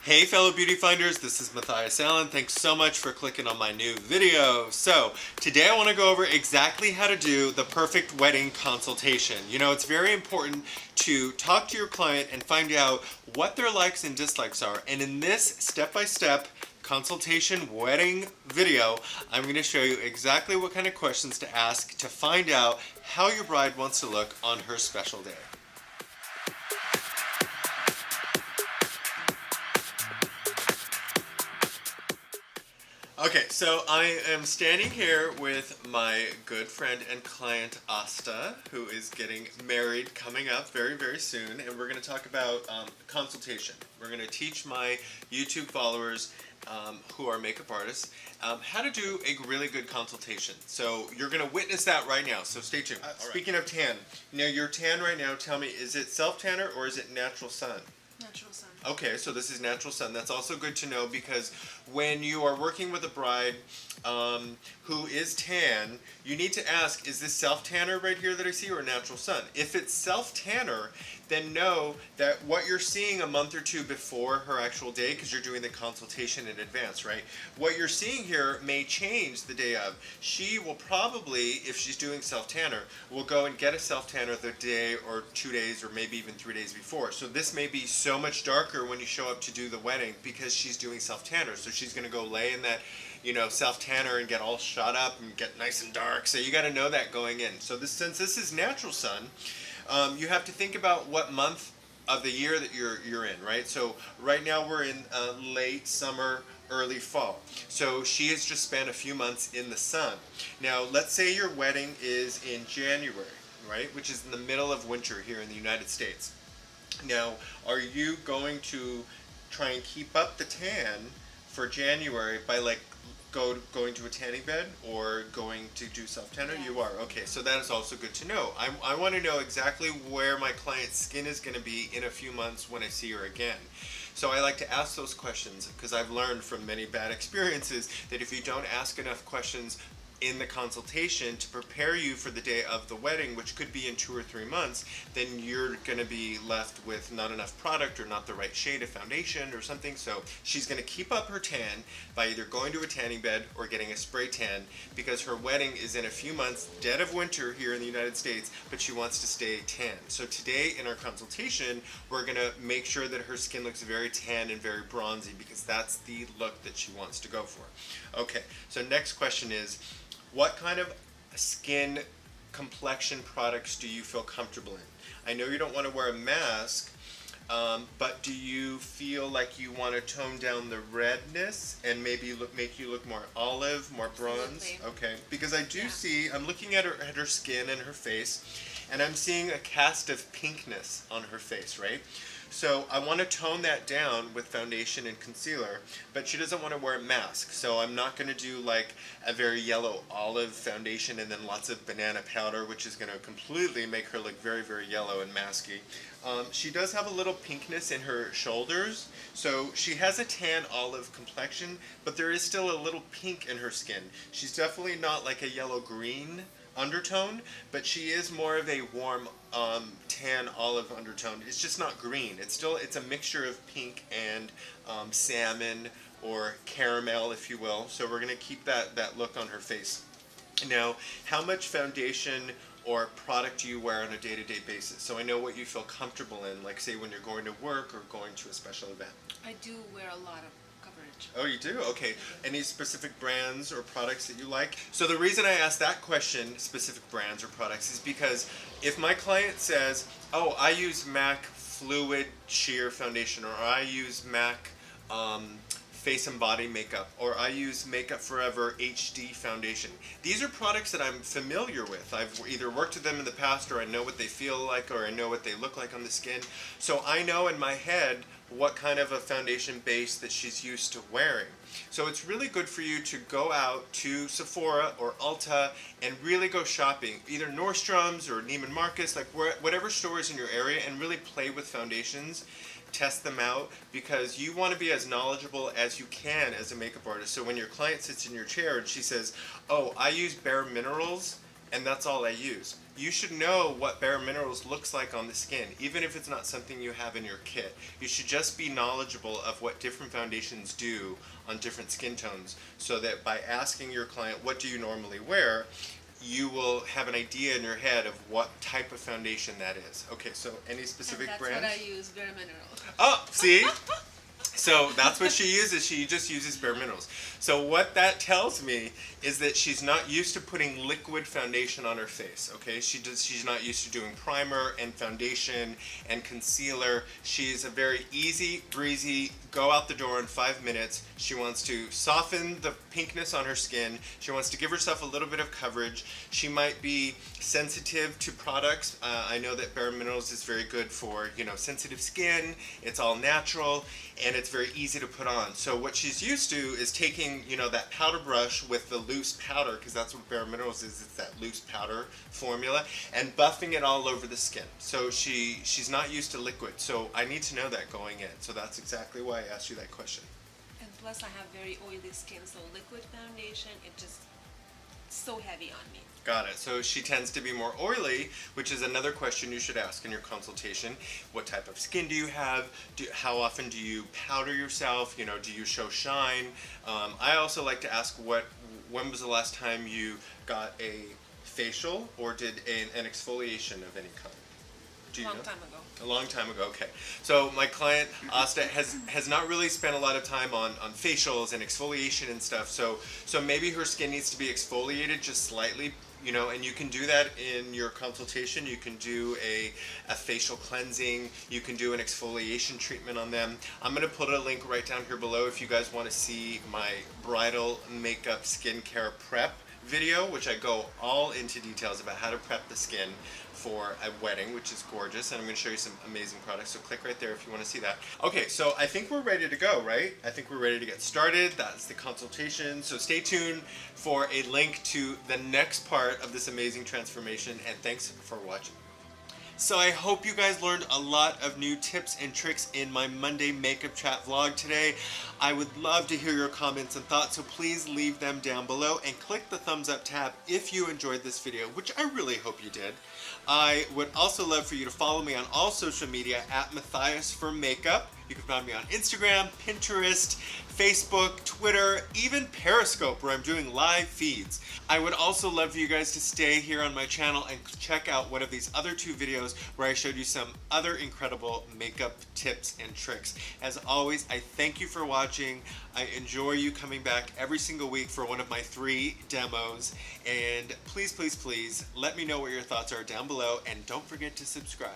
Hey fellow beauty finders, this is Matthias Allen. Thanks so much for clicking on my new video. So today I want to go over exactly how to do the perfect wedding consultation. You know, it's very important to talk to your client and find out what their likes and dislikes are. And in this step-by-step consultation wedding video, I'm going to show you exactly what kind of questions to ask to find out how your bride wants to look on her special day. Okay, so I am standing here with my good friend and client Asta, who is getting married coming up very, very soon, and we're going to talk about consultation. We're going to teach my YouTube followers who are makeup artists how to do a really good consultation. So you're going to witness that right now, so stay tuned. Speaking of tan, now your tan right now, tell me, is it self-tanner or is it natural sun? Natural sun. Okay, so this is natural sun. That's also good to know because when you are working with a bride who is tan, you need to ask, is this self-tanner right here that I see or natural sun? If it's self-tanner, then know that what you're seeing a month or two before her actual day, because you're doing the consultation in advance, right? What you're seeing here may change the day of. She will probably, if she's doing self-tanner, will go and get a self-tanner the day or 2 days or maybe even 3 days before. So this may be so much darker when you show up to do the wedding because she's doing self-tanner. So she's going to go lay in that, you know, self-tanner and get all shot up and get nice and dark. So you got to know that going in. So since this is natural sun, you have to think about what month of the year that you're in, right? So right now we're in late summer, early fall. So she has just spent a few months in the sun. Now let's say your wedding is in January, right? Which is in the middle of winter here in the United States. Now, are you going to try and keep up the tan for January by like going to a tanning bed or going to do self-tanner? Yeah. You are. Okay, so that is also good to know. I want to know exactly where my client's skin is going to be in a few months when I see her again. So I like to ask those questions because I've learned from many bad experiences that if you don't ask enough questions in the consultation to prepare you for the day of the wedding, which could be in 2 or 3 months, then you're going to be left with not enough product or not the right shade of foundation or something. So she's going to keep up her tan by either going to a tanning bed or getting a spray tan because her wedding is in a few months, dead of winter here in the United States, but she wants to stay tan. So today in our consultation, we're going to make sure that her skin looks very tan and very bronzy because that's the look that she wants to go for. Okay, so next question is, what kind of skin complexion products do you feel comfortable in? I know you don't want to wear a mask, but do you feel like you want to tone down the redness and maybe make you look more olive, more bronze? Absolutely. Okay, because I do see, I'm looking at her skin and her face, and I'm seeing a cast of pinkness on her face, right? So I want to tone that down with foundation and concealer, but she doesn't want to wear a mask. So I'm not going to do like a very yellow olive foundation and then lots of banana powder, which is going to completely make her look very, very yellow and masky. She does have a little pinkness in her shoulders, so she has a tan olive complexion, but there is still a little pink in her skin. She's definitely not like a yellow-green undertone, but she is more of a warm tan olive undertone. It's just not green. It's a mixture of pink and salmon or caramel, if you will. So we're going to keep that look on her face. Now, how much foundation or product do you wear on a day-to-day basis? So I know what you feel comfortable in, like say when you're going to work or going to a special event. I do wear a lot of coverage. Oh, you do? Okay. Any specific brands or products that you like? So the reason I asked that question, specific brands or products, is because if my client says, oh, I use MAC Fluid Sheer Foundation, or I use MAC Face and Body Makeup, or I use Makeup Forever HD Foundation. These are products that I'm familiar with. I've either worked with them in the past, or I know what they feel like, or I know what they look like on the skin. So I know in my head what kind of a foundation base that she's used to wearing. So it's really good for you to go out to Sephora or Ulta and really go shopping, either Nordstrom's or Neiman Marcus, like whatever store is in your area, and really play with foundations. Test them out because you want to be as knowledgeable as you can as a makeup artist. So when your client sits in your chair and she says, oh, I use Bare Minerals and that's all I use, you should know what Bare Minerals looks like on the skin, even if it's not something you have in your kit. You should just be knowledgeable of what different foundations do on different skin tones, so that by asking your client, what do you normally wear, you will have an idea in your head of what type of foundation that is. Okay, so any specific and that's brands? what I use, Bare Minerals. Oh, see? So that's what she uses. She just uses Bare Minerals. So what that tells me is that she's not used to putting liquid foundation on her face. Okay, she's not used to doing primer and foundation and concealer. She's a very easy, breezy, go out the door in 5 minutes. She wants to soften the pinkness on her skin. She wants to give herself a little bit of coverage. She might be sensitive to products. I know that Bare Minerals is very good for, sensitive skin. It's all natural and it's very easy to put on. So what she's used to is taking, that powder brush with the loose powder, because that's what Bare Minerals is, it's that loose powder formula, and buffing it all over the skin. So she's not used to liquid. So I need to know that going in. So that's exactly why I asked you that question. And plus I have very oily skin, so liquid foundation, it just so heavy on me. Got it. So she tends to be more oily, which is another question you should ask in your consultation. What type of skin do you have? How often do you powder yourself? Do you show shine? I also like to ask when was the last time you got a facial or did an exfoliation of any kind? Do you know? Time ago. A long time ago, okay. So my client, Asta, has not really spent a lot of time on facials and exfoliation and stuff, so maybe her skin needs to be exfoliated just slightly, and you can do that in your consultation. You can do a facial cleansing, you can do an exfoliation treatment on them. I'm going to put a link right down here below if you guys want to see my bridal makeup skincare prep video, which I go all into details about how to prep the skin for a wedding, which is gorgeous, and I'm going to show you some amazing products, so click right there if you want to see that. Okay, so I think we're ready to go, right? I think we're ready to get started. That's the consultation, so stay tuned for a link to the next part of this amazing transformation, and thanks for watching. So I hope you guys learned a lot of new tips and tricks in my Monday Makeup Chat vlog today. I would love to hear your comments and thoughts, so please leave them down below and click the thumbs up tab if you enjoyed this video, which I really hope you did. I would also love for you to follow me on all social media at mathias4makeup. You can find me on Instagram, Pinterest, Facebook, Twitter, even Periscope, where I'm doing live feeds. I would also love for you guys to stay here on my channel and check out one of these other 2 videos where I showed you some other incredible makeup tips and tricks. As always, I thank you for watching. I enjoy you coming back every single week for one of my 3 demos. And please, please, please let me know what your thoughts are down below, and don't forget to subscribe.